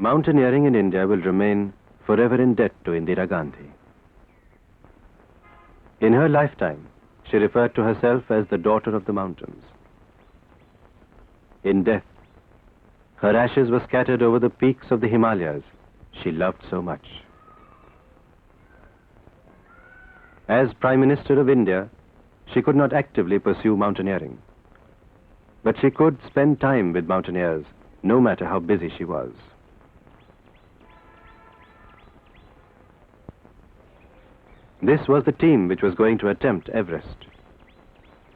Mountaineering in India will remain forever in debt to Indira Gandhi. In her lifetime, she referred to herself as the daughter of the mountains. In death, her ashes were scattered over the peaks of the Himalayas she loved so much. As Prime Minister of India, she could not actively pursue mountaineering. But she could spend time with mountaineers, no matter how busy she was. This was the team which was going to attempt Everest.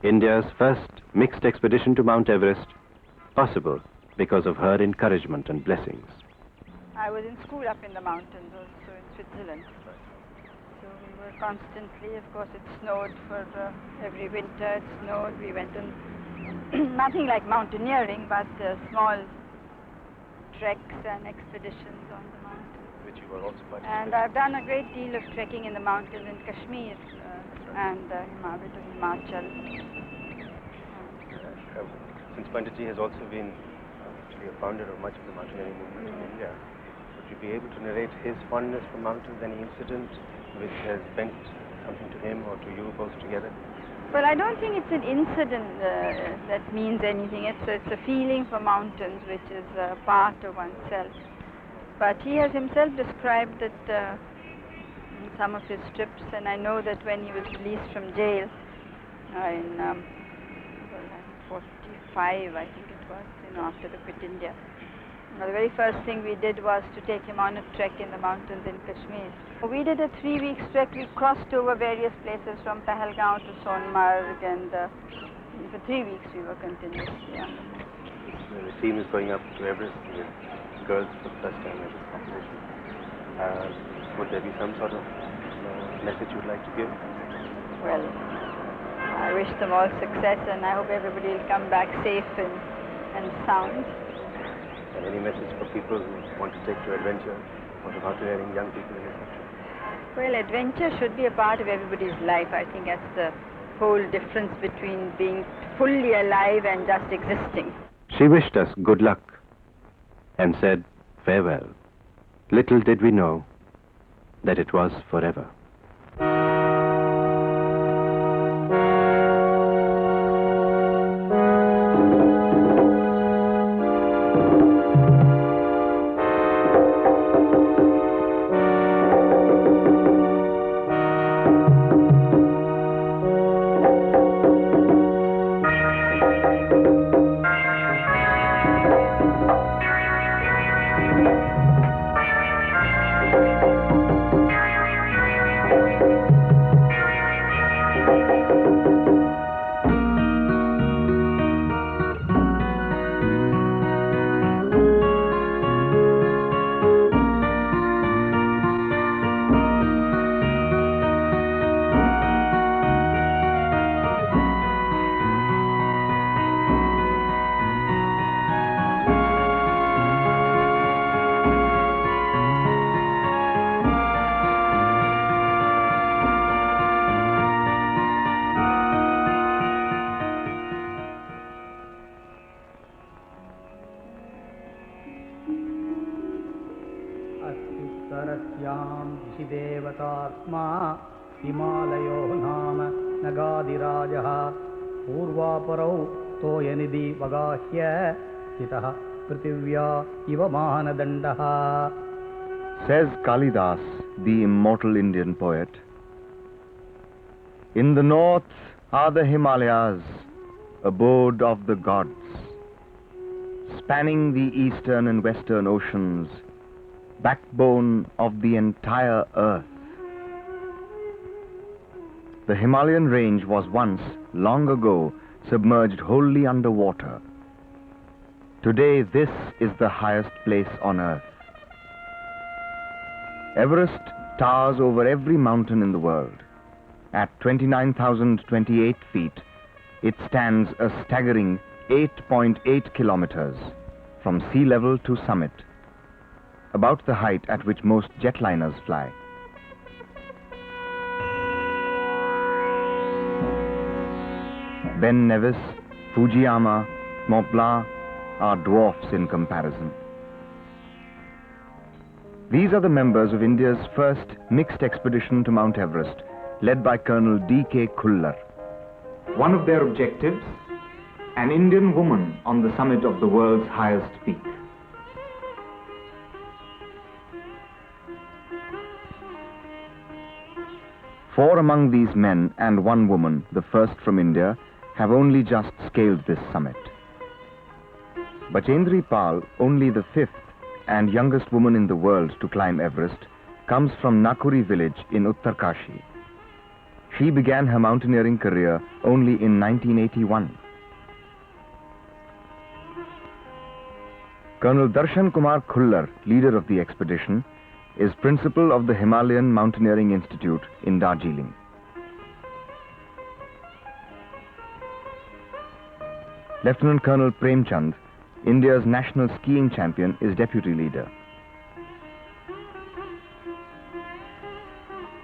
India's first mixed expedition to Mount Everest, possible because of her encouragement and blessings. I was in school up in the mountains, also in Switzerland. So we were constantly, of course it snowed for every winter, it snowed. We went on nothing like mountaineering, but small treks and expeditions on the mountains. Which you were also participating. And I've done a great deal of trekking in the mountains in Kashmir and Himachal. Since Panditji has also been actually a founder of much of the mountaineering movement in India, would you be able to narrate his fondness for mountains, any incident which has meant something to him or to you both together? Well, I don't think it's an incident that means anything. It's a feeling for mountains which is a part of oneself. But he has himself described it in some of his trips, and I know that when he was released from jail in 45, I think it was, after the Quit India. The very first thing we did was to take him on a trek in the mountains in Kashmir. We did a 3-week trek. We crossed over various places from Pahalgaon to Sonmarg, and for 3 weeks we were continuously on the move. The team is going up to Everest with girls for the first time at this competition. Would there be some sort of message you'd like to give? Well, I wish them all success, and I hope everybody will come back safe and sound. And any message for people who want to take to adventure or to mountaineering, young people in this country? Well, adventure should be a part of everybody's life. I think that's the whole difference between being fully alive and just existing. She wished us good luck and said farewell. Little did we know that it was forever. हिमालयो नाम नगाधिराजः पूर्वापरौ तोयनिधि वगाह्य स्थितः पृथिव्या इव मानदण्डः. Says Kalidas, the immortal Indian poet, in the north are the Himalayas, abode of the gods, spanning the eastern and western oceans, backbone of the entire earth. The Himalayan range was once, long ago, submerged wholly under water. Today, this is the highest place on earth. Everest towers over every mountain in the world. At 29,028 feet, it stands a staggering 8.8 kilometers from sea level to summit, about the height at which most jetliners fly. Ben Nevis, Fujiyama, Mont Blanc are dwarfs in comparison. These are the members of India's first mixed expedition to Mount Everest, led by Colonel D.K. Khullar. One of their objectives, an Indian woman on the summit of the world's highest peak. Four among these men and one woman, the first from India, have only just scaled this summit. Bachendri Pal, only the fifth and youngest woman in the world to climb Everest, comes from Nakuri village in Uttarkashi. She began her mountaineering career only in 1981. Colonel Darshan Kumar Khullar, leader of the expedition, is principal of the Himalayan Mountaineering Institute in Darjeeling. Lieutenant Colonel Premchand, India's national skiing champion, is deputy leader.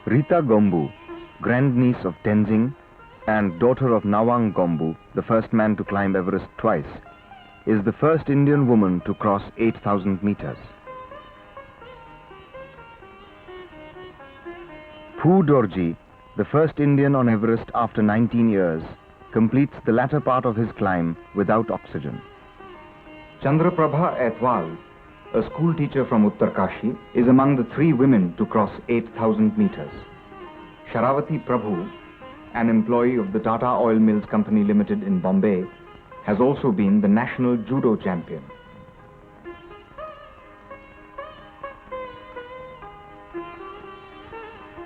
Rita Gombu, grandniece of Tenzing and daughter of Nawang Gombu, the first man to climb Everest twice, is the first Indian woman to cross 8,000 meters. Phu Dorji, the first Indian on Everest after 19 years, completes the latter part of his climb without oxygen. Chandraprabha Aitwal, a school teacher from Uttarkashi, is among the 3 women to cross 8,000 meters. Sharavati Prabhu, an employee of the Tata Oil Mills Company Limited in Bombay, has also been the national judo champion.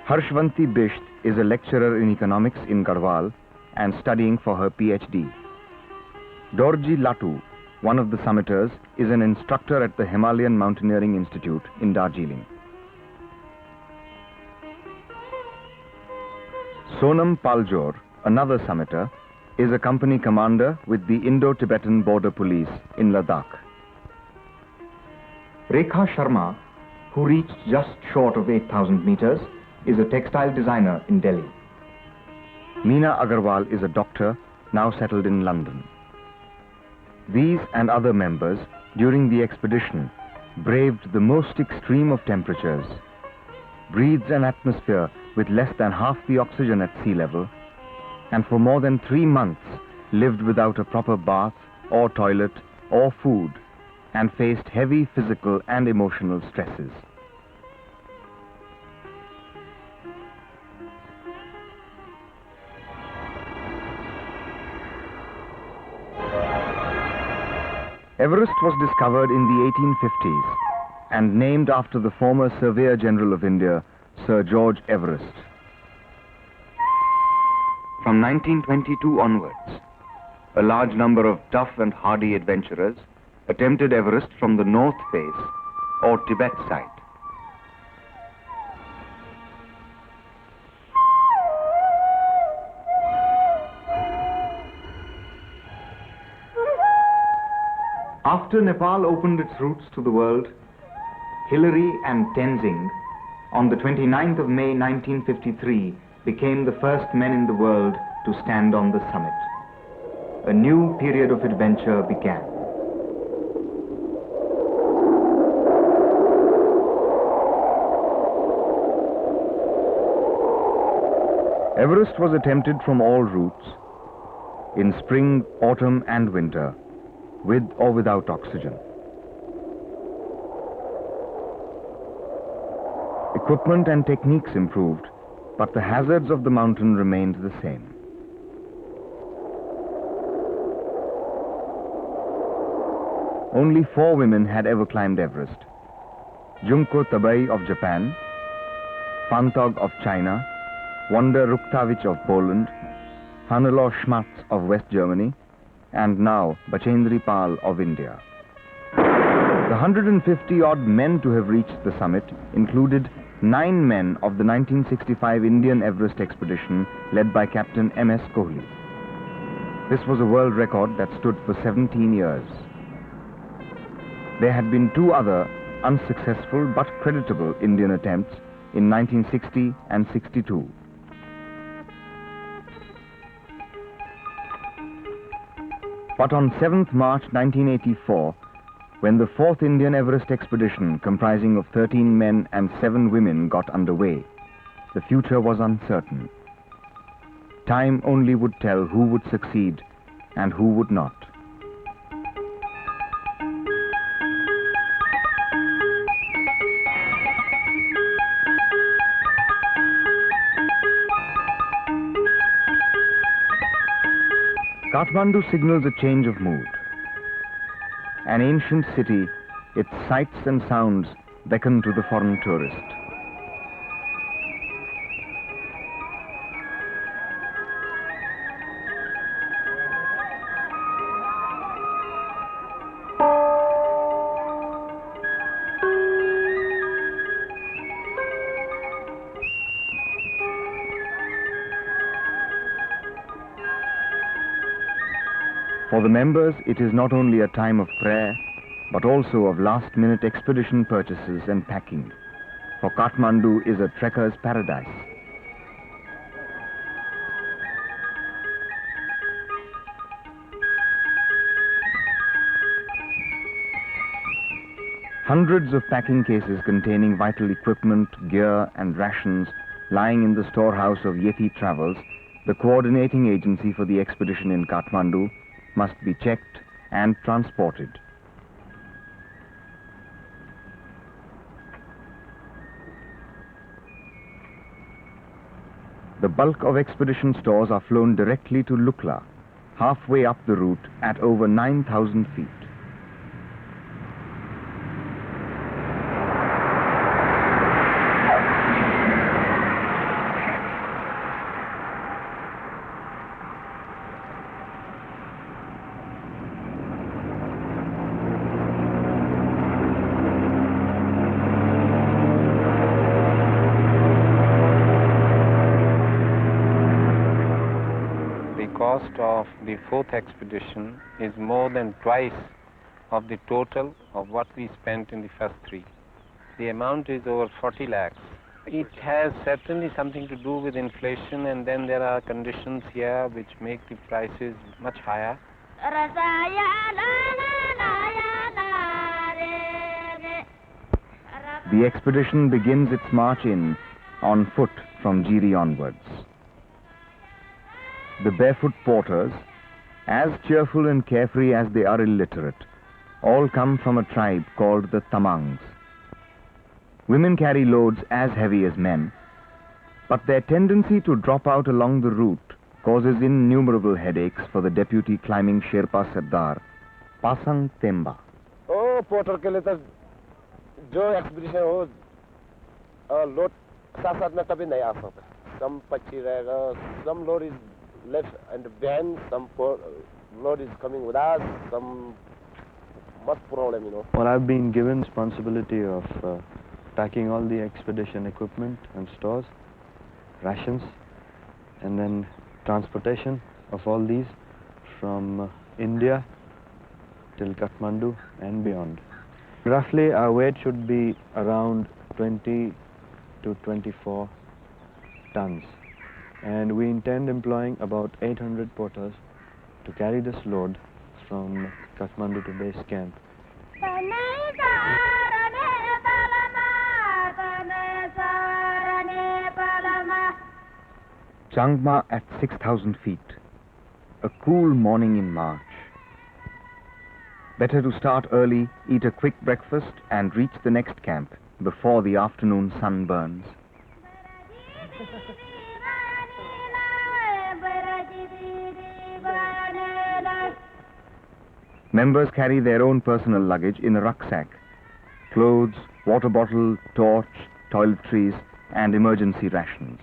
Harshvanti Bisht is a lecturer in economics in Garhwal and studying for her PhD. Dorji Latu, one of the summiters, is an instructor at the Himalayan Mountaineering Institute in Darjeeling. Sonam Paljor, another summiter, is a company commander with the Indo-Tibetan Border Police in Ladakh. Rekha Sharma, who reached just short of 8,000 meters, is a textile designer in Delhi. Meena Agarwal is a doctor, now settled in London. These and other members, during the expedition, braved the most extreme of temperatures, breathed an atmosphere with less than half the oxygen at sea level, and for more than 3 months lived without a proper bath or toilet or food, and faced heavy physical and emotional stresses. Everest was discovered in the 1850s and named after the former Surveyor General of India, Sir George Everest. From 1922 onwards, a large number of tough and hardy adventurers attempted Everest from the north face or Tibet side. After Nepal opened its routes to the world, Hillary and Tenzing, on the 29th of May 1953, became the first men in the world to stand on the summit. A new period of adventure began. Everest was attempted from all routes, in spring, autumn and winter, with or without oxygen. Equipment and techniques improved, but the hazards of the mountain remained the same. Only 4 women had ever climbed Everest: Junko Tabei of Japan, Fantog of China, Wanda Ruktavich of Poland, Hannelore Schmatz of West Germany, and now Bachendri Pal of India. The 150-odd men to have reached the summit included 9 men of the 1965 Indian Everest expedition led by Captain M.S. Kohli. This was a world record that stood for 17 years. There had been 2 other unsuccessful but creditable Indian attempts in 1960 and 62. But on 7th March 1984, When the 4th Indian Everest expedition, comprising of 13 men and 7 women, got underway, the future was uncertain. Time only would tell who would succeed and who would not. Kathmandu signals a change of mood. An ancient city, its sights and sounds beckon to the foreign tourist. For the members, it is not only a time of prayer, but also of last-minute expedition purchases and packing. For Kathmandu is a trekker's paradise. Hundreds of packing cases containing vital equipment, gear and rations lying in the storehouse of Yeti Travels, the coordinating agency for the expedition in Kathmandu, must be checked and transported. The bulk of expedition stores are flown directly to Lukla, halfway up the route at over 9,000 feet. The cost of the 4th expedition is more than twice of the total of what we spent in the first 3. The amount is over 40 lakhs. It has certainly something to do with inflation, and then there are conditions here which make the prices much higher. The expedition begins its march in on foot from Jiri onwards. The barefoot porters, as cheerful and carefree as they are illiterate, all come from a tribe called the Tamangs. Women carry loads as heavy as men, but their tendency to drop out along the route causes innumerable headaches for the deputy climbing Sherpa Sardar, Pasang Temba. Oh, porter के लिए तो जो expedition हो load साथ में कभी नहीं आ सकता. Some पक्षी रहेगा, some load is left and behind, some load is coming with us, some much problem, you know. Well, I've been given responsibility of packing all the expedition equipment and stores, rations, and then transportation of all these from India till Kathmandu and beyond. Roughly our weight should be around 20 to 24 tons, and we intend employing about 800 porters to carry this load from Kathmandu to base camp. Changma at 6,000 feet. A cool morning in March. Better to start early, eat a quick breakfast and reach the next camp before the afternoon sun burns. Members carry their own personal luggage in a rucksack: clothes, water bottle, torch, toiletries and emergency rations.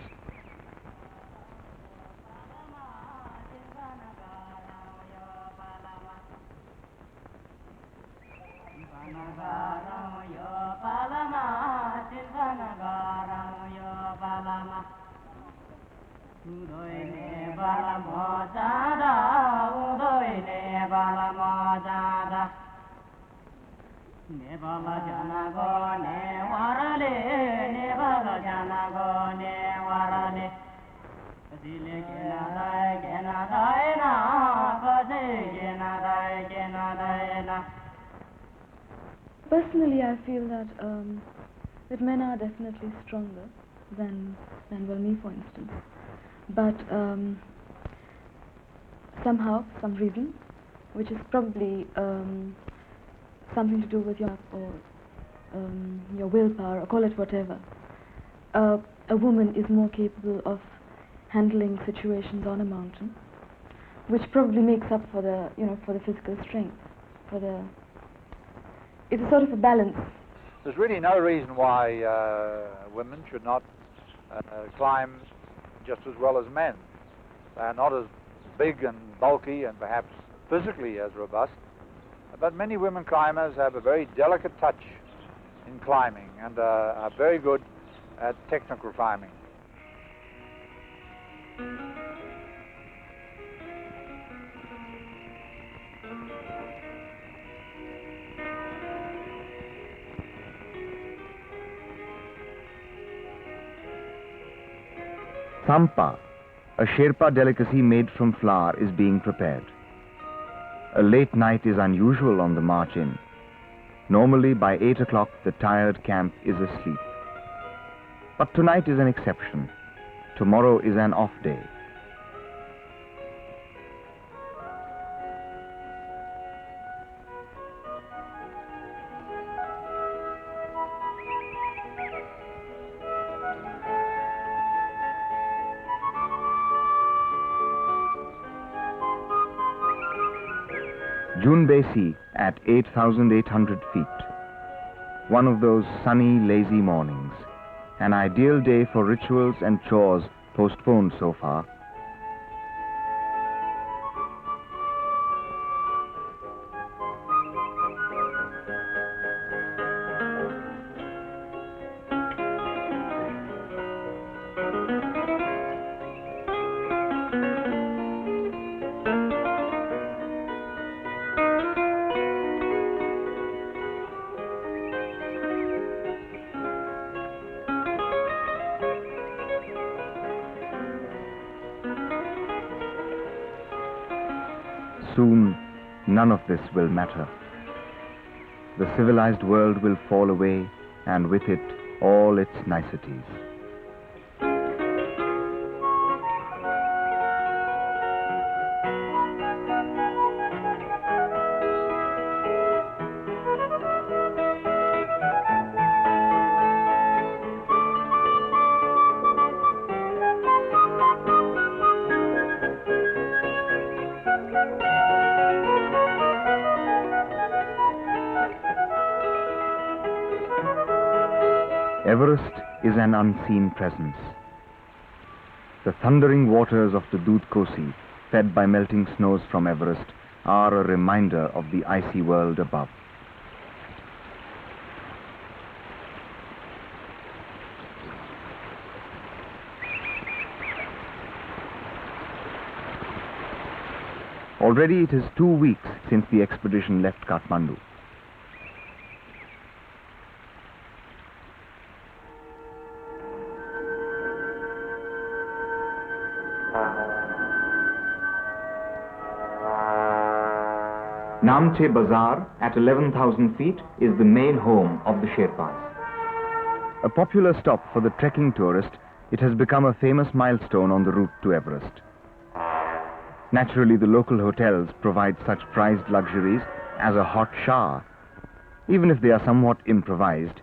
Personally, I feel that men are definitely stronger than well, me, for instance. But somehow, some reason, which is probably something to do with your willpower, or call it whatever. A woman is more capable of handling situations on a mountain, which probably makes up for the physical strength, it's a sort of a balance. There's really no reason why women should not climb just as well as men. They're not as big and bulky and perhaps physically as robust, but many women climbers have a very delicate touch in climbing and are very good at technical climbing. Sampa, a Sherpa delicacy made from flour, is being prepared. A late night is unusual on the march in. Normally by 8 o'clock the tired camp is asleep. But tonight is an exception. Tomorrow is an off day. Junbesi at 8,800 feet. One of those sunny, lazy mornings. An ideal day for rituals and chores postponed so far. Soon, none of this will matter. The civilized world will fall away, and with it, all its niceties. Everest is an unseen presence. The thundering waters of the Dudh Kosi, fed by melting snows from Everest, are a reminder of the icy world above. Already it is 2 weeks since the expedition left Kathmandu. Namche Bazaar at 11,000 feet is the main home of the Sherpas. A popular stop for the trekking tourist, it has become a famous milestone on the route to Everest. Naturally, the local hotels provide such prized luxuries as a hot shower, even if they are somewhat improvised.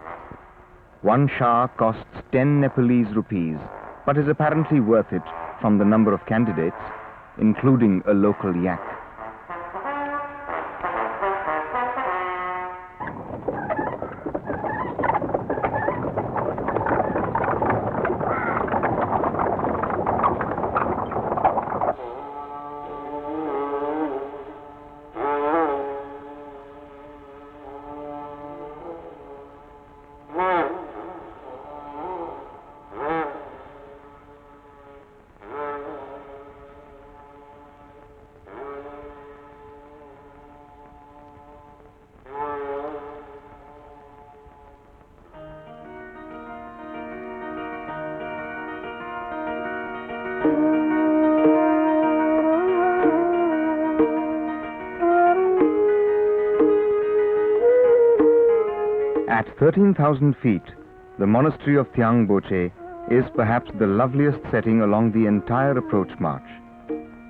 One shower costs 10 Nepalese rupees, but is apparently worth it from the number of candidates, including a local yak. At 13,000 feet, the monastery of Thiang Boche is perhaps the loveliest setting along the entire approach march,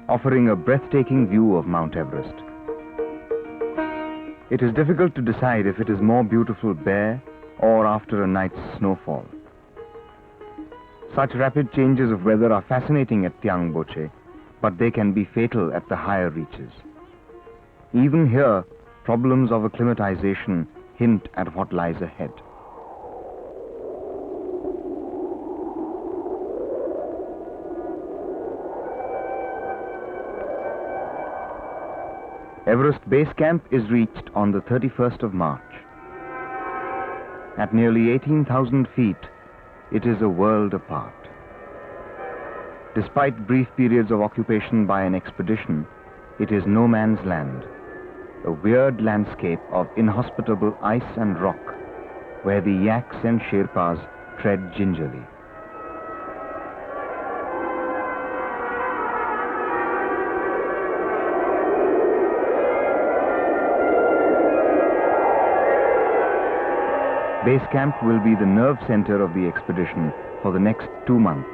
offering a breathtaking view of Mount Everest. It is difficult to decide if it is more beautiful bare or after a night's snowfall. Such rapid changes of weather are fascinating at Thiang Boche, but they can be fatal at the higher reaches. Even here, problems of acclimatization hint at what lies ahead. Everest Base Camp is reached on the 31st of March. At nearly 18,000 feet, it is a world apart. Despite brief periods of occupation by an expedition, it is no man's land, a weird landscape of inhospitable ice and rock, where the yaks and Sherpas tread gingerly. Base camp will be the nerve center of the expedition for the next 2 months.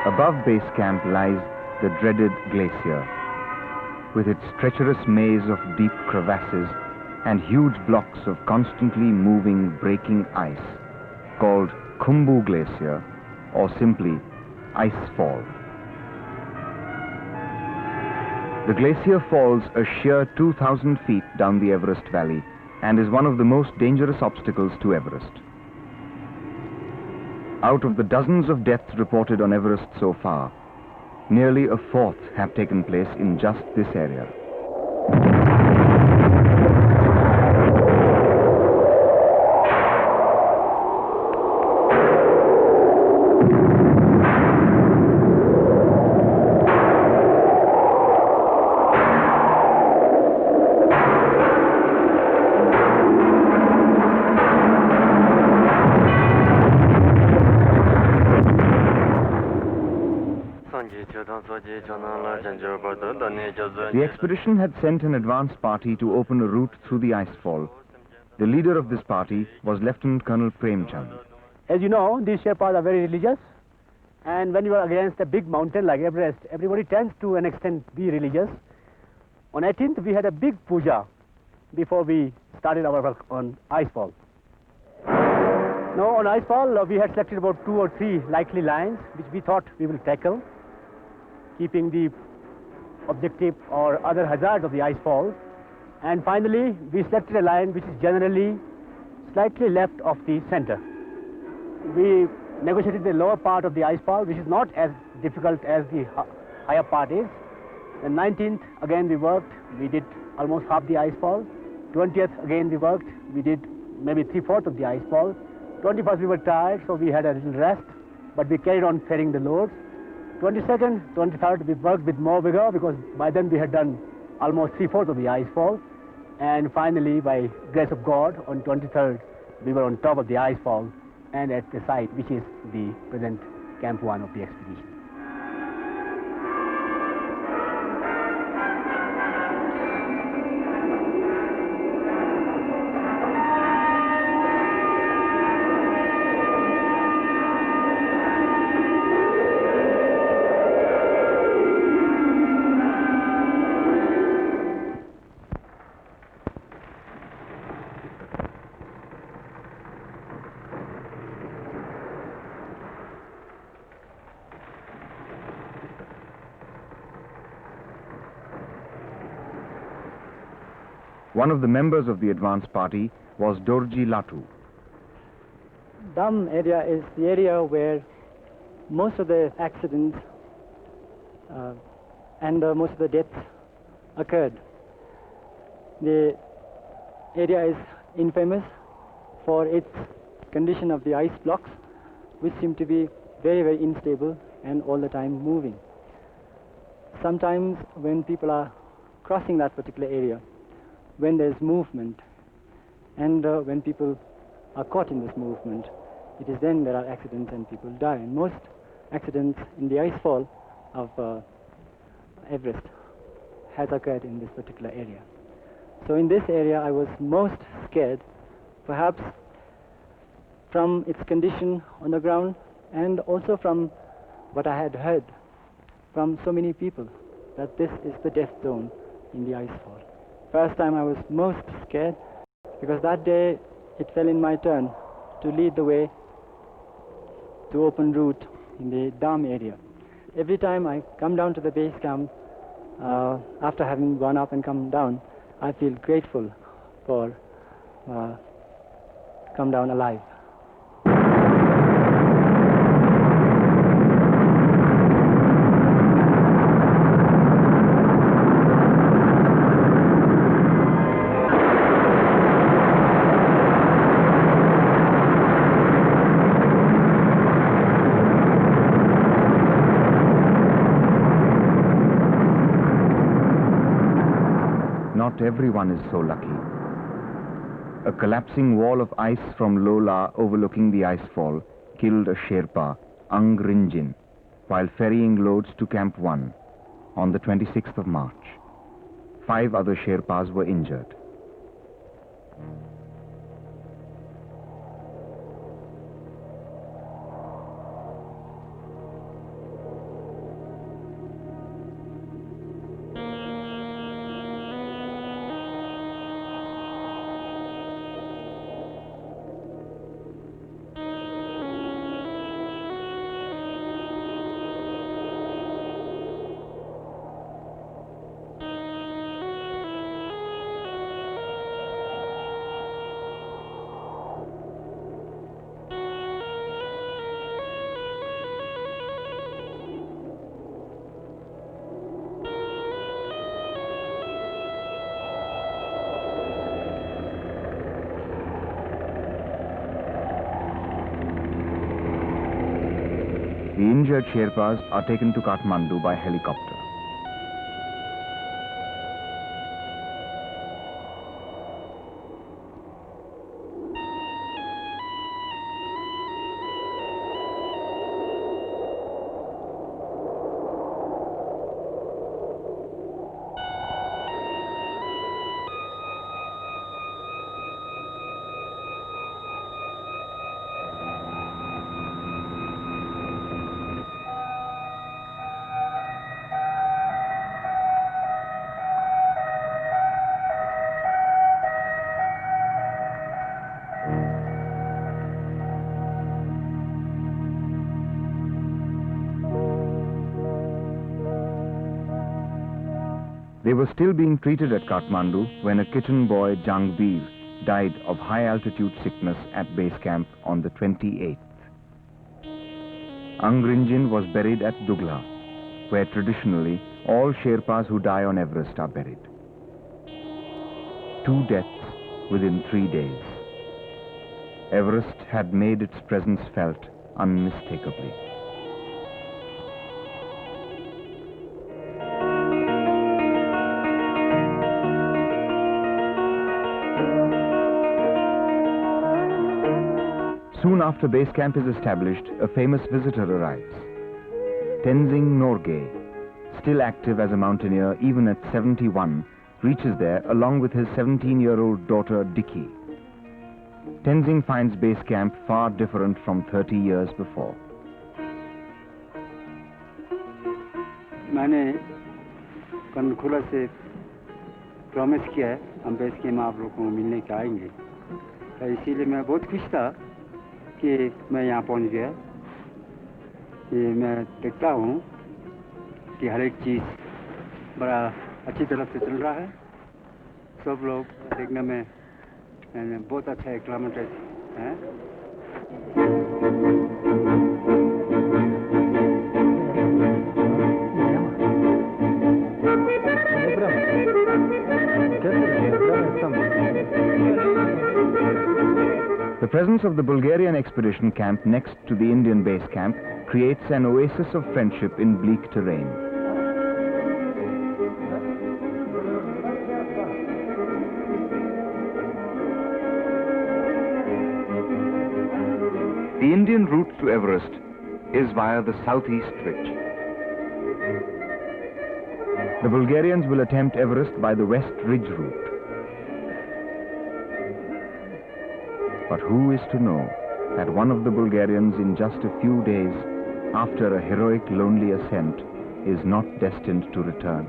Above base camp lies the dreaded glacier, with its treacherous maze of deep crevasses and huge blocks of constantly moving, breaking ice, called Khumbu Glacier, or simply Ice Fall. The glacier falls a sheer 2,000 feet down the Everest Valley and is one of the most dangerous obstacles to Everest. Out of the dozens of deaths reported on Everest so far, nearly a fourth have taken place in just this area. The expedition had sent an advance party to open a route through the icefall. The leader of this party was Lieutenant Colonel Premchand. As you know, these Sherpas are very religious, and when you are against a big mountain like Everest, everybody tends to an extent be religious. On 18th, we had a big puja before we started our work on icefall. Now, on icefall, we had selected about 2 or 3 likely lines, which we thought we will tackle, keeping the objective or other hazards of the icefall. And finally, we selected a line which is generally slightly left of the center. We negotiated the lower part of the icefall, which is not as difficult as the higher part is. The 19th, again we worked, we did almost half the icefall. 20th, again we worked, we did maybe 3/4 of the icefall. 21st, we were tired, so we had a little rest, but we carried on carrying the loads. 22nd, 23rd, we worked with more vigor because by then we had done almost 3/4 of the icefall. And finally, by grace of God, on 23rd, we were on top of the icefall and at the site, which is the present Camp 1 of the expedition. One of the members of the advance party was Dorji Latu. Dam area is the area where most of the accidents and most of the deaths occurred. The area is infamous for its condition of the ice blocks, which seem to be very, very unstable and all the time moving. Sometimes when people are crossing that particular area, when there's movement and when people are caught in this movement, it is then there are accidents and people die. And most accidents in the ice fall of Everest has occurred in this particular area. So in this area I was most scared, perhaps from its condition on the ground and also from what I had heard from so many people, that this is the death zone in the ice fall. First time I was most scared because that day it fell in my turn to lead the way to open route in the dam area. Every time I come down to the base camp, after having gone up and come down, I feel grateful for come down alive. Not everyone is so lucky. A collapsing wall of ice from Lola overlooking the icefall killed a Sherpa, Ang Rinjin, while ferrying loads to Camp 1 on the 26th of March. 5 other Sherpas were injured. The injured Sherpas are taken to Kathmandu by helicopter. They were still being treated at Kathmandu when a kitten boy, Jangbir, died of high-altitude sickness at base camp on the 28th. Ang Rinjin was buried at Dugla, where traditionally all Sherpas who die on Everest are buried. 2 deaths within 3 days. Everest had made its presence felt unmistakably. Soon after base camp is established, a famous visitor arrives. Tenzing Norgay, still active as a mountaineer even at 71, reaches there along with his 17-year-old daughter Dicky. Tenzing finds base camp far different from 30 years before. मैंने कनखुला से promise किया है हम base camp आप लोगों को मिलने के आएंगे, तो इसीलिए मैं बहुत खुश था कि मैं यहाँ पहुँच गया। कि मैं देखता हूँ कि हर एक चीज़ बड़ा अच्छी तरह से चल रहा है। सब लोग देखने में बहुत अच्छा एक्लामेटेड हैं। The presence of the Bulgarian expedition camp next to the Indian base camp creates an oasis of friendship in bleak terrain. The Indian route to Everest is via the southeast ridge. The Bulgarians will attempt Everest by the West Ridge route. But who is to know that one of the Bulgarians in just a few days after a heroic lonely ascent is not destined to return?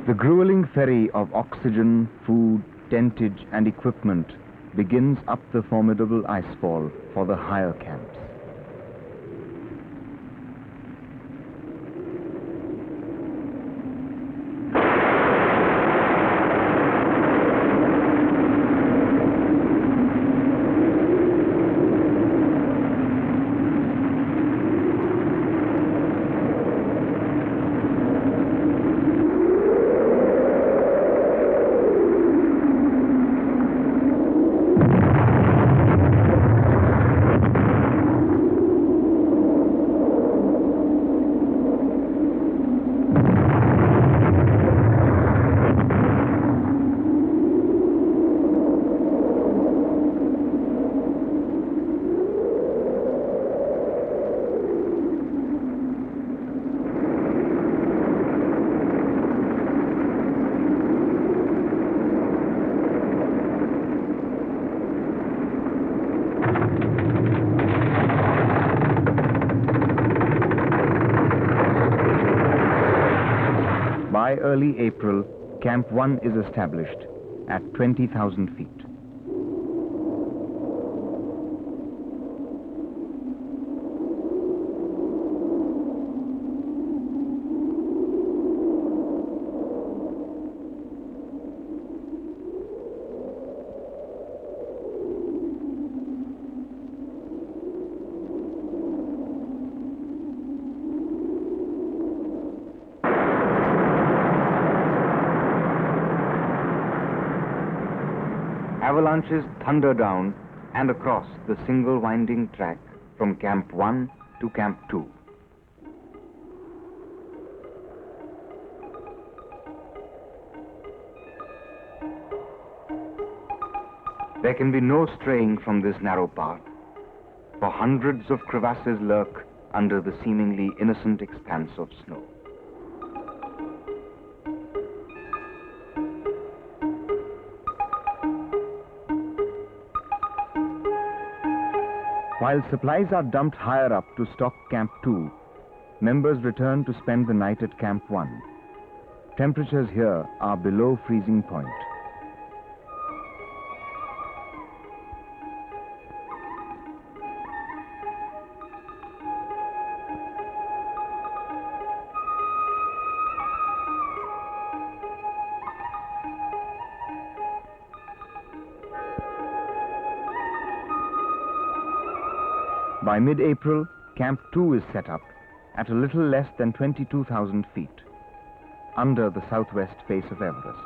The grueling ferry of oxygen, food, tentage and equipment begins up the formidable icefall for the higher camps. By early April, Camp 1 is established at 20,000 feet. Avalanches thunder down and across the single winding track from Camp 1 to Camp 2. There can be no straying from this narrow path, for hundreds of crevasses lurk under the seemingly innocent expanse of snow. While supplies are dumped higher up to stock Camp 2, members return to spend the night at Camp 1. Temperatures here are below freezing point. By mid-April, Camp 2 is set up at a little less than 22,000 feet, under the southwest face of Everest.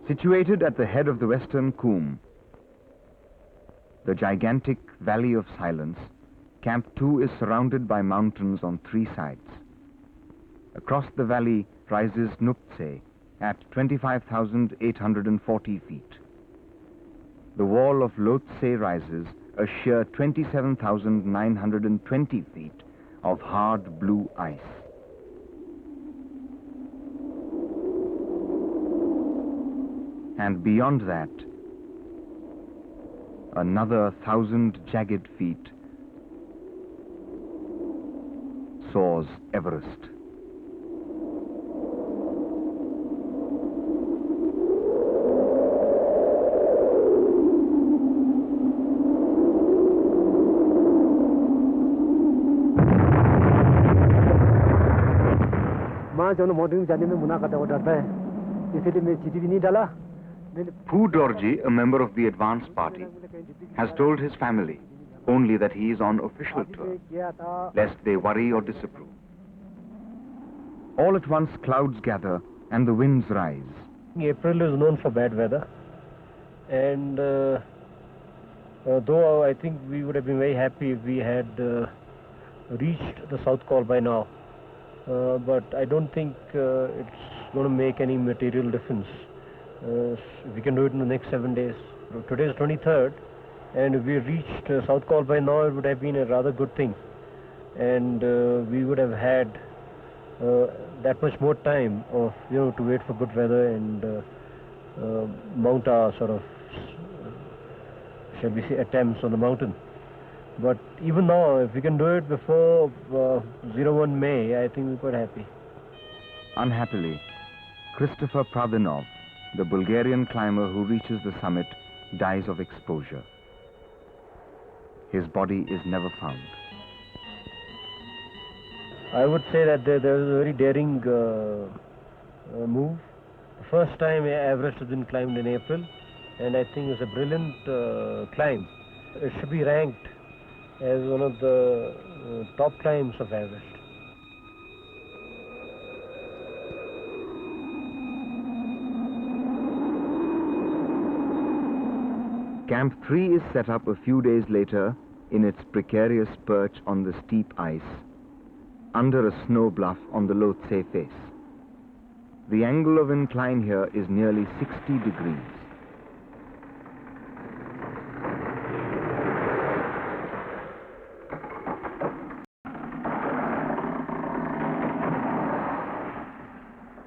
Situated at the head of the western Coombe, the gigantic Valley of Silence, Camp 2 is surrounded by mountains on three sides. Across the valley rises Nuptse at 25,840 feet. The wall of Lhotse rises a sheer 27,920 feet of hard blue ice. And beyond that, another 1,000 jagged feet soars Everest. Pu Dorji, a member of the advance party, has told his family only that he is on official tour, lest they worry or disapprove. All at once clouds gather and the winds rise. April is known for bad weather, and though I think we would have been very happy if we had reached the South Col by now, but I don't think it's going to make any material difference. We can do it in the next 7 days. Today is 23rd, and if we reached South Col by now, it would have been a rather good thing, and we would have had that much more time of to wait for good weather and mount our sort of shall we say attempts on the mountain. But even now, if we can do it before 01 May, I think we're quite happy. Unhappily, Christopher Pravinov, the Bulgarian climber who reaches the summit, dies of exposure. His body is never found. I would say that there was a very daring move. The first time Everest has been climbed in April, and I think it's a brilliant climb. It should be ranked as one of the top climbs of Everest. Camp 3 is set up a few days later in its precarious perch on the steep ice, under a snow bluff on the Lhotse face. The angle of incline here is nearly 60 degrees.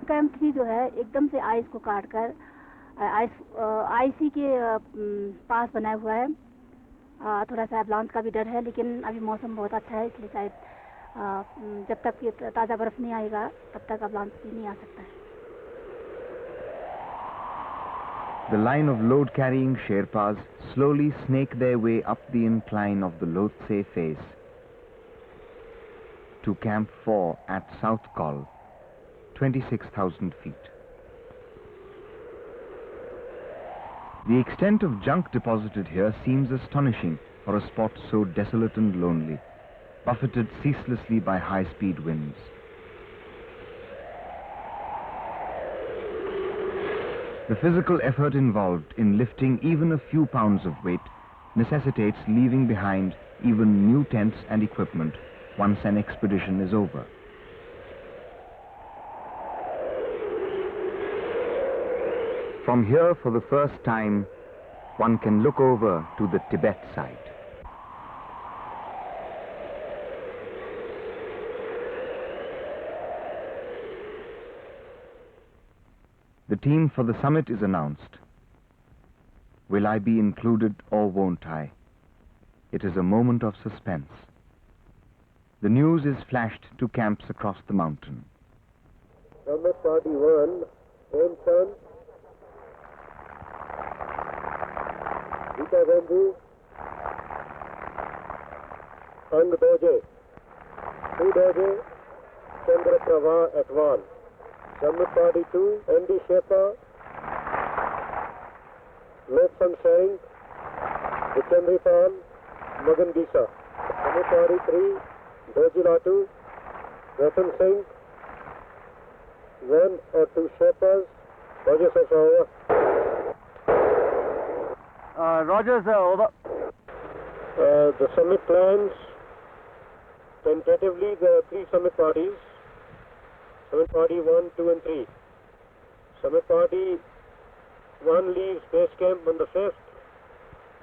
Camp 3 जो है एकदम से ice को काटकर IC के पास बना हुआ है। थोड़ा सा एवलांच का भी डर है, लेकिन अभी मौसम बहुत अच्छा है, इसलिए शायद जब तक ये ताज़ा बर्फ नहीं आएगा तब तक एवलांच भी नहीं आ सकता है। The line of load-carrying Sherpas slowly snake their way up the incline of the Lhotse face to Camp 4 at South Col, 26,000 feet. The extent of junk deposited here seems astonishing for a spot so desolate and lonely, buffeted ceaselessly by high-speed winds. The physical effort involved in lifting even a few pounds of weight necessitates leaving behind even new tents and equipment once an expedition is over. From here, for the first time, one can look over to the Tibet side. The team for the summit is announced. Will I be included or won't I? It is a moment of suspense. The news is flashed to camps across the mountain. Summit Party 1, aim sun. Gita Bamboo. Ang Doje. 2 Doje. Chandra Prava at 1. Summit Party 2, Andy Sherpa, Lotsang Singh, Vichendripal, Magan Gisa. Summit Party 3, Doji Latu, Ratan Singh, 1 or 2 Sherpas, Rogers is over. Rogers, over. The summit plans, tentatively there are 3 summit parties. Summit Party 1, 2 and 3. Summit Party 1 leaves base camp on the 5th,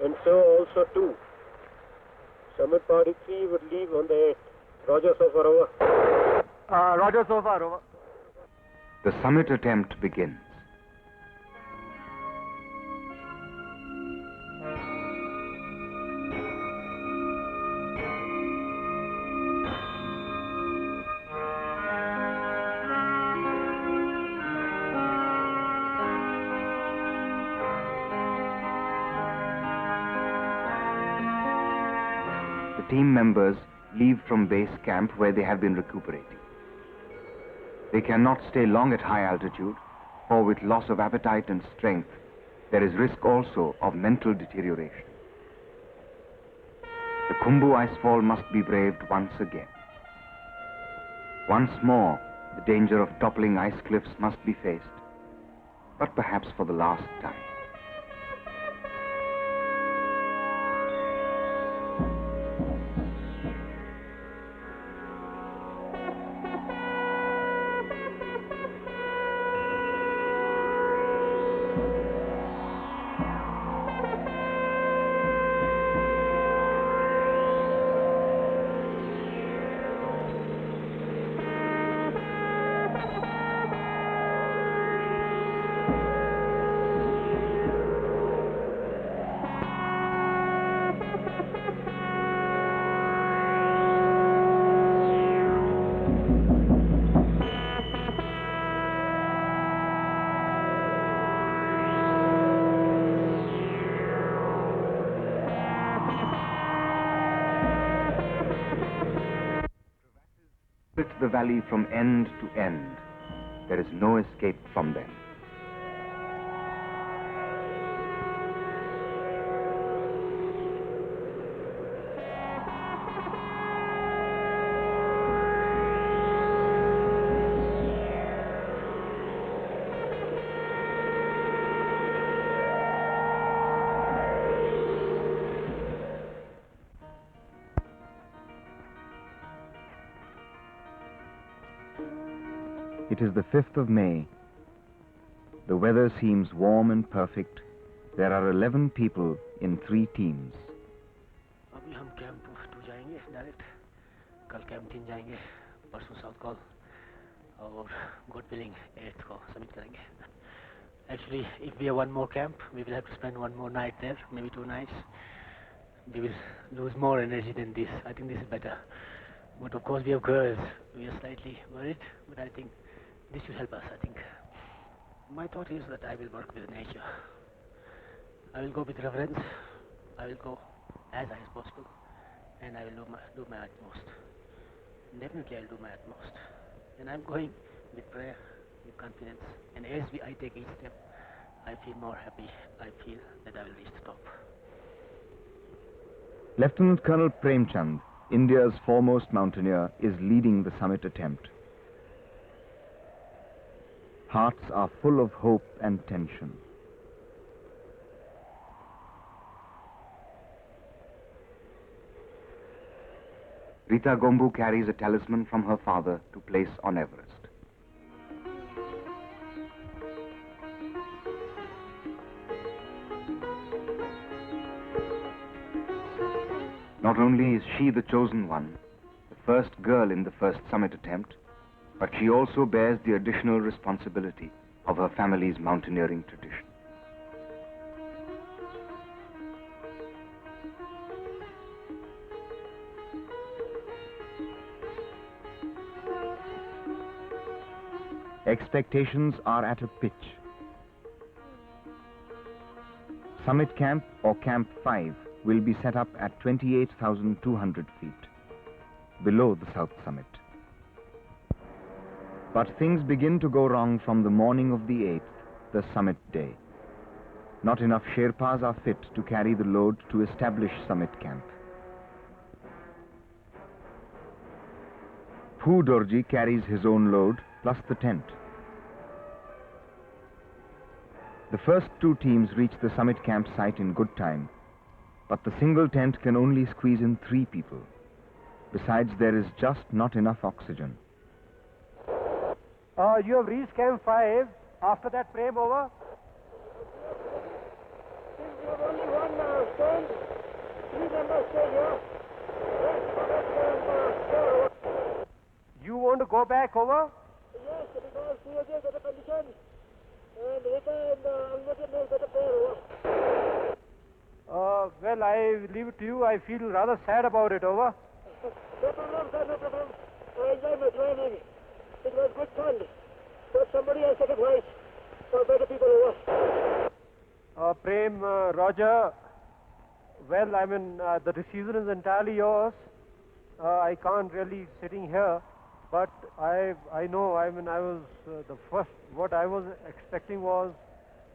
and so also 2. Summit Party 3 would leave on the 8th. Roger, so far over. Roger, so far over. The summit attempt begins. team members leave from base camp where they have been recuperating. They cannot stay long at high altitude, for with loss of appetite and strength, there is risk also of mental deterioration. The Khumbu icefall must be braved once again. Once more, the danger of toppling ice cliffs must be faced, but perhaps for the last time. Split the valley from end to end. There is no escape from them. It is the 5th of May. The weather seems warm and perfect. There are 11 people in 3 teams. अभी हम camp 2 जाएंगे direct. कल camp 3 जाएंगे. परसों south call और God willing 8th को submit करेंगे. Actually, if we have one more camp, we will have to spend one more night there, maybe 2 nights. We will lose more energy than this. I think this is better. But of course we have girls. We are slightly worried, but I think this will help us, I think. My thought is that I will work with nature. I will go with reverence. I will go as high as possible, and I will do my utmost. Definitely I will do my utmost. And I'm going with prayer, with confidence. And as I take each step, I feel more happy. I feel that I will reach the top. Lieutenant Colonel Premchand, India's foremost mountaineer, is leading the summit attempt. Hearts are full of hope and tension. Rita Gombu carries a talisman from her father to place on Everest. Not only is she the chosen one, the first girl in the first summit attempt, but she also bears the additional responsibility of her family's mountaineering tradition. Expectations are at a pitch. Summit Camp, or Camp 5, will be set up at 28,200 feet, below the South Summit. But things begin to go wrong from the morning of the 8th, the summit day. Not enough Sherpas are fit to carry the load to establish Summit Camp. Phu Dorji carries his own load, plus the tent. The first 2 teams reach the Summit Camp site in good time, but the single tent can only squeeze in 3 people. Besides, there is just not enough oxygen. You have reached Camp 5. After that frame over? We have only one stand. 3 members stay here. You want to go back over? Yes, because we are there better condition. And Rita and Almaty knows better player over. Well, I leave it to you. I feel rather sad about it, over. No problem, sir, no problem. I enjoy my training. It was good fun. But somebody has sacrificed for better people over. Prem, Roger, Well, I mean, the decision is entirely yours. I can't really sitting here, but I know, I mean, I was the first, what I was expecting was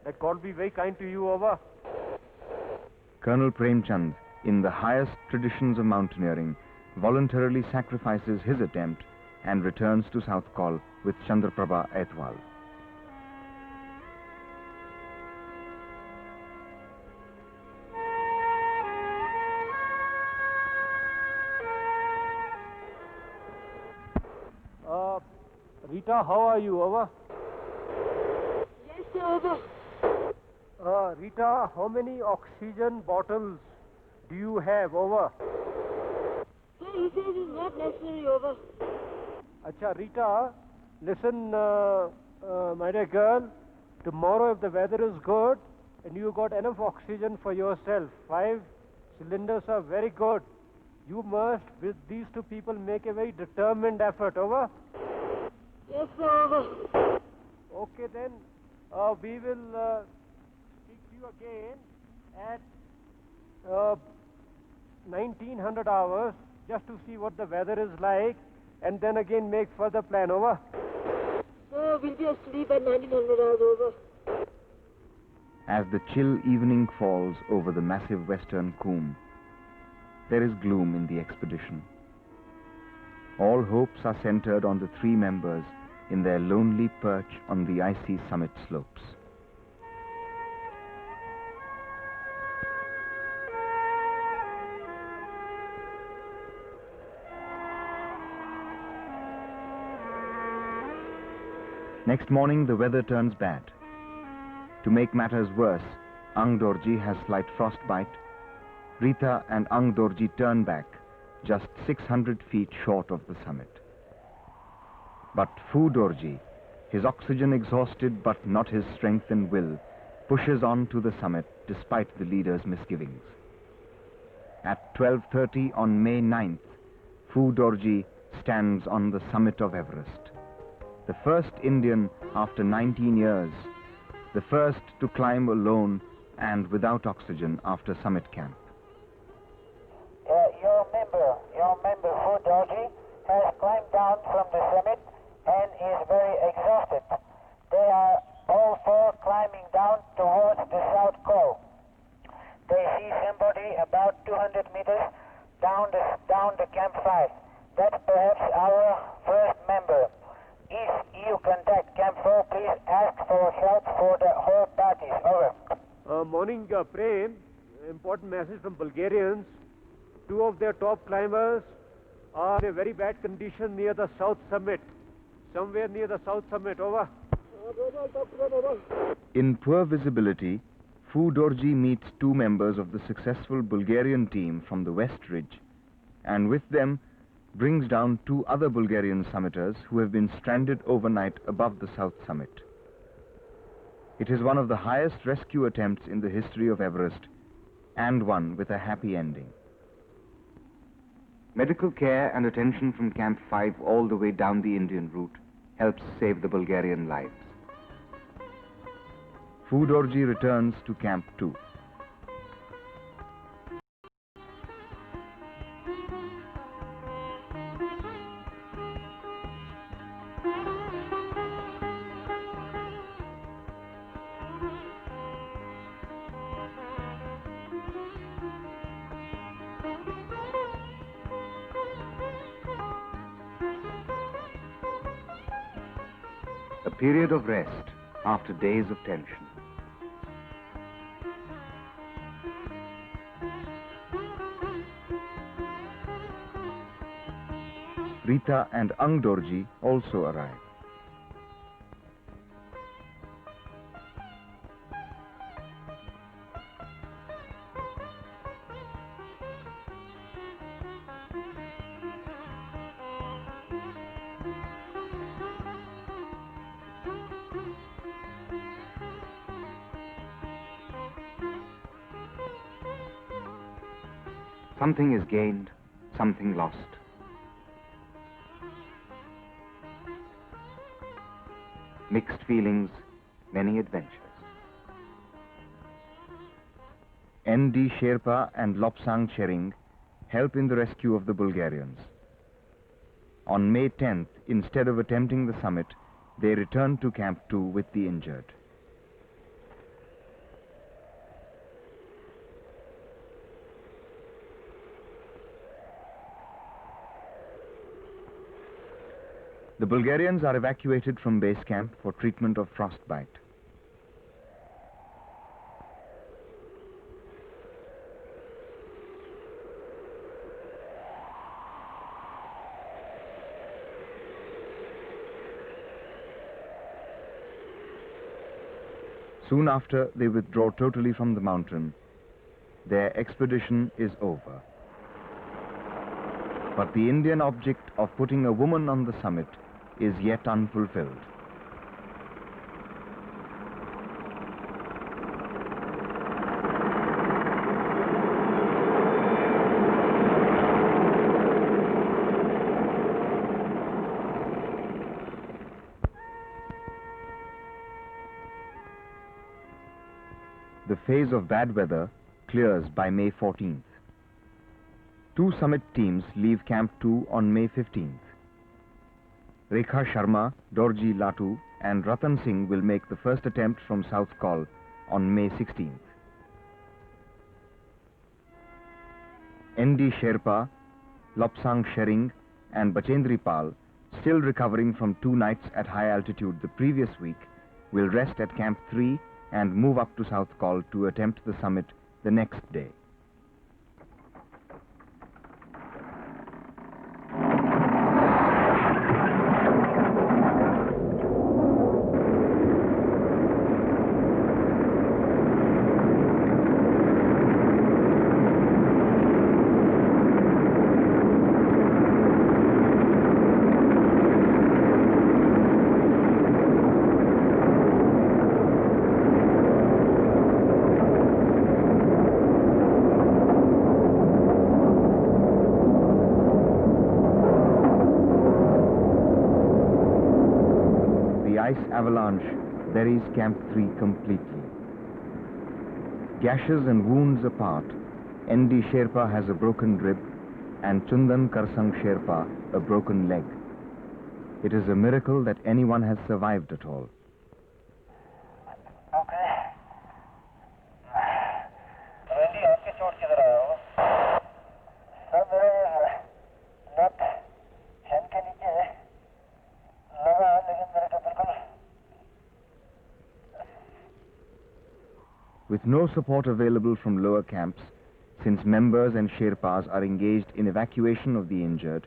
that God will be very kind to you, over. Colonel Premchand, in the highest traditions of mountaineering, voluntarily sacrifices his attempt and returns to South Col with Chandraprabha Aitwal. Rita, how are you, over? Yes, sir, over. Rita, how many oxygen bottles do you have, over? Sir, he says it's not necessary, over. Acha, Rita, listen, my dear girl, tomorrow if the weather is good and you got enough oxygen for yourself, 5 cylinders are very good. You must, with these 2 people, make a very determined effort, over? Yes, sir, over. Okay, then, we will speak to you again at 1900 hours, just to see what the weather is like, and then again make further plan, over? Sir, we'll be asleep at 1900 hours, over. As the chill evening falls over the massive western Coombe, there is gloom in the expedition. All hopes are centered on the 3 members in their lonely perch on the icy summit slopes. Next morning, the weather turns bad. To make matters worse, Ang Dorji has slight frostbite. Rita and Ang Dorji turn back, just 600 feet short of the summit. But Phu Dorji, his oxygen exhausted but not his strength and will, pushes on to the summit despite the leader's misgivings. At 12:30 on May 9th, Phu Dorji stands on the summit of Everest. The first Indian after 19 years, the first to climb alone and without oxygen after summit camp. Your member Phu Dorji has climbed down from the summit and is very exhausted. They are all 4 climbing down towards the South Col. They see somebody about 200 meters down the campfire. That's perhaps our first member. If you contact Camp 4, please ask for help for the whole parties. Over. Morning, Prem. Important message from Bulgarians. 2 of their top climbers are in a very bad condition near the south summit. Somewhere near the south summit. Over. In poor visibility, Phu Dorji meets 2 members of the successful Bulgarian team from the West Ridge, and with them brings down 2 other Bulgarian summiters who have been stranded overnight above the south summit. It is one of the highest rescue attempts in the history of Everest, and one with a happy ending. Medical care and attention from Camp 5 all the way down the Indian route helps save the Bulgarian lives. Phu Dorji returns to Camp 2. A period of rest after days of tension. Rita and Ang Dorji also arrive. Something is gained, something lost. Mixed feelings, many adventures. N.D. Sherpa and Lobsang Tshering help in the rescue of the Bulgarians. On May 10th, instead of attempting the summit, they returned to Camp 2 with the injured. The Bulgarians are evacuated from base camp for treatment of frostbite. Soon after, they withdraw totally from the mountain. Their expedition is over. But the Indian object of putting a woman on the summit is yet unfulfilled. The phase of bad weather clears by May 14th. Two summit teams leave Camp 2 on May 15th. Rekha Sharma, Dorji Latu and Ratan Singh will make the first attempt from South Col on May 16th. N.D. Sherpa, Lobsang Tshering and Bachendri Pal, still recovering from 2 nights at high altitude the previous week, will rest at Camp 3 and move up to South Col to attempt the summit the next day. Avalanche buries Camp 3 completely. Gashes and wounds apart, N.D. Sherpa has a broken rib and Chundan Karsang Sherpa a broken leg. It is a miracle that anyone has survived at all. With no support available from lower camps, since members and Sherpas are engaged in evacuation of the injured,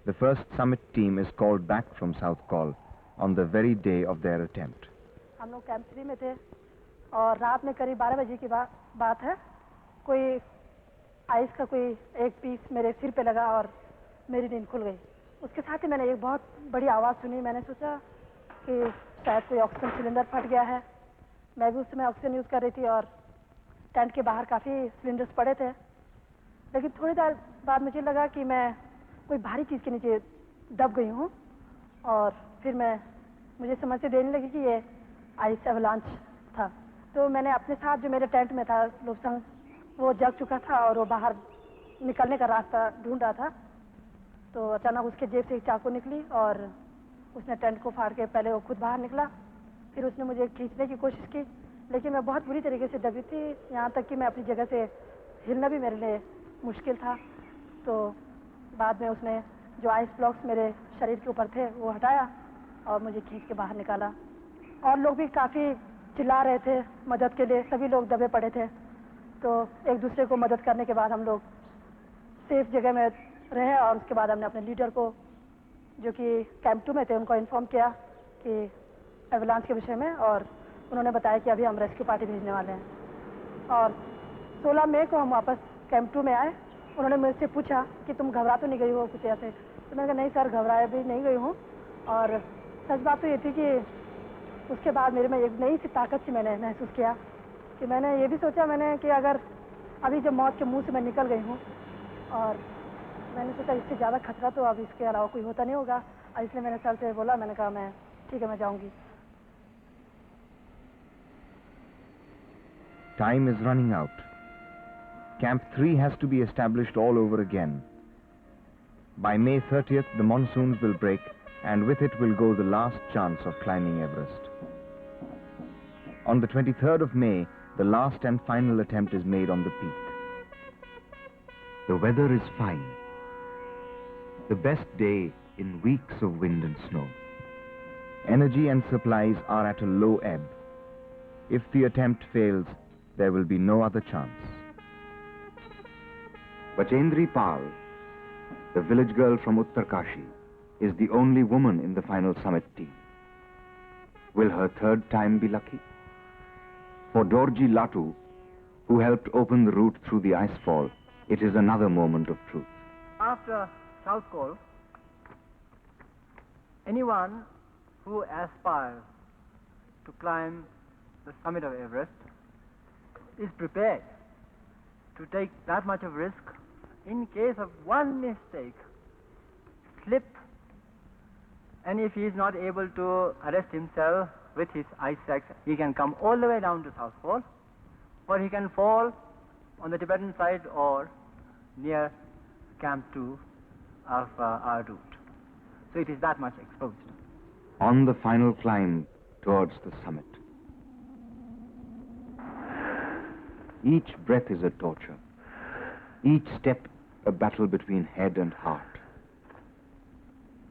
the first summit team is called back from South Col on the very day of their attempt. हम लोग camp 3 में थे और रात में करीब 12 बजे की बात है, कोई आइस का कोई एक पीस मेरे सिर पे लगा और मेरी नींद खुल गई। उसके साथ ही मैंने एक बहुत बड़ी आवाज़ सुनी। मैंने सोचा कि शायद कोई ऑक्सीजन सिलेंडर फट गया है। मैं भी उस समय ऑक्सीजन यूज़ कर रही थी और टेंट के बाहर काफ़ी सिलेंडर्स पड़े थे, लेकिन थोड़ी देर बाद मुझे लगा कि मैं कोई भारी चीज़ के नीचे दब गई हूँ और फिर मुझे समझ से देने लगी कि ये आइस एवलांच था। तो मैंने अपने साथ जो मेरे टेंट में था लोबसंग, वो जग चुका था और वो बाहर निकलने का रास्ता ढूंढ रहा था। तो अचानक उसके जेब से एक चाकू निकली और उसने टेंट को फाड़ के पहले वो खुद बाहर निकला, फिर उसने मुझे खींचने की कोशिश की, लेकिन मैं बहुत बुरी तरीके से दबी थी, यहाँ तक कि मैं अपनी जगह से हिलना भी मेरे लिए मुश्किल था। तो बाद में उसने जो आइस ब्लॉक्स मेरे शरीर के ऊपर थे वो हटाया और मुझे खींच के बाहर निकाला। और लोग भी काफ़ी चिल्ला रहे थे मदद के लिए, सभी लोग दबे पड़े थे। तो एक दूसरे को मदद करने के बाद हम लोग सेफ जगह में रहे और उसके बाद हमने अपने लीडर को, जो कि कैंप 2 में थे, उनको इन्फॉर्म किया कि एवलांच के विषय में, और उन्होंने बताया कि अभी हम रेस्क्यू पार्टी भेजने वाले हैं। और 16 मई को हम वापस कैंप 2 में आए। उन्होंने मुझसे पूछा कि तुम घबरा तो नहीं गई हो कुछ ऐसे? तो मैंने कहा नहीं सर, घबराया भी नहीं गई हूँ। और सच बात तो ये थी कि उसके बाद मेरे में एक नई सी ताकत सी मैंने महसूस किया कि मैंने ये भी सोचा कि अगर अभी जब मौत के मुंह से मैं निकल गई हूँ और मैंने सोचा इससे ज़्यादा खतरा तो अब इसके अलावा कोई होता नहीं होगा, और इसलिए मैंने सर से बोला, मैंने कहा मैं ठीक है, मैं जाऊँगी। Time is running out. Camp 3 has to be established all over again. By May 30th, the monsoons will break, and with it will go the last chance of climbing Everest. On the 23rd of May, the last and final attempt is made on the peak. The weather is fine. The best day in weeks of wind and snow. Energy and supplies are at a low ebb. If the attempt fails, there will be no other chance. Bachendri Pal, the village girl from Uttarkashi, is the only woman in the final summit team. Will her third time be lucky? For Dorji Latu, who helped open the route through the icefall, it is another moment of truth. After South Col, anyone who aspires to climb the summit of Everest is prepared to take that much of risk in case of one mistake, slip, and if he is not able to arrest himself with his ice sacks, he can come all the way down to South Pole, or he can fall on the Tibetan side or near Camp 2 of our route. So it is that much exposed. On the final climb towards the summit. Each breath is a torture. Each step a battle between head and heart.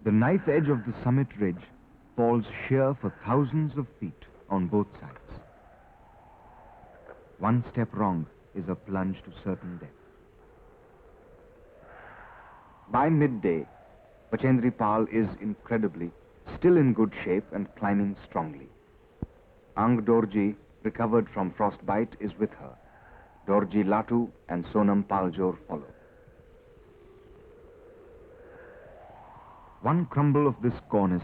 The knife edge of the summit ridge falls sheer for thousands of feet on both sides. One step wrong is a plunge to certain death. By midday, Bachendri Pal is incredibly still in good shape and climbing strongly. Ang Dorji, recovered from frostbite, is with her. Dorji Latu and Sonam Paljor follow. One crumble of this cornice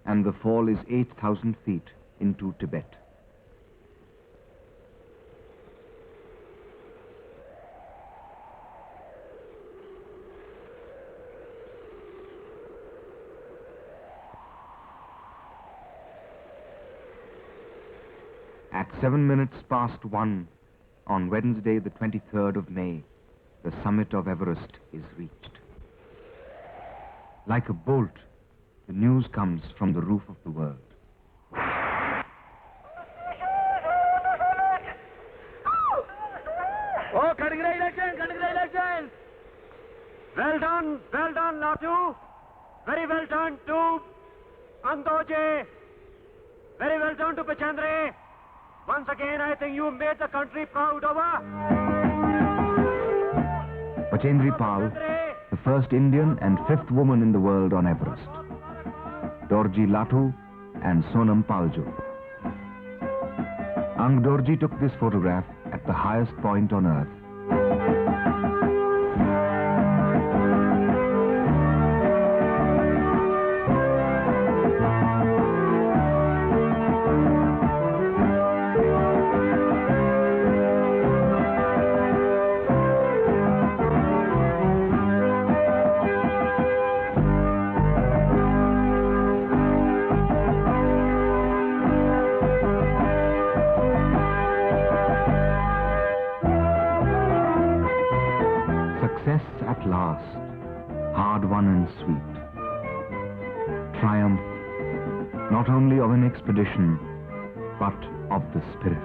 and the fall is 8,000 feet into Tibet. At 7 minutes past 1 on Wednesday, the 23rd of May, the summit of Everest is reached. Like a bolt, the news comes from the roof of the world. Oh, congratulations, congratulations! Well done, Latu. Very well done to Andoje. Very well done to Bachendri. Once again, I think you made the country proud of us. Bachendri Pal, the first Indian and fifth woman in the world on Everest. Dorji Latu and Sonam Paljor. Ang Dorji took this photograph at the highest point on Earth. Success at last, hard-won and sweet. Triumph, not only of an expedition, but of the spirit.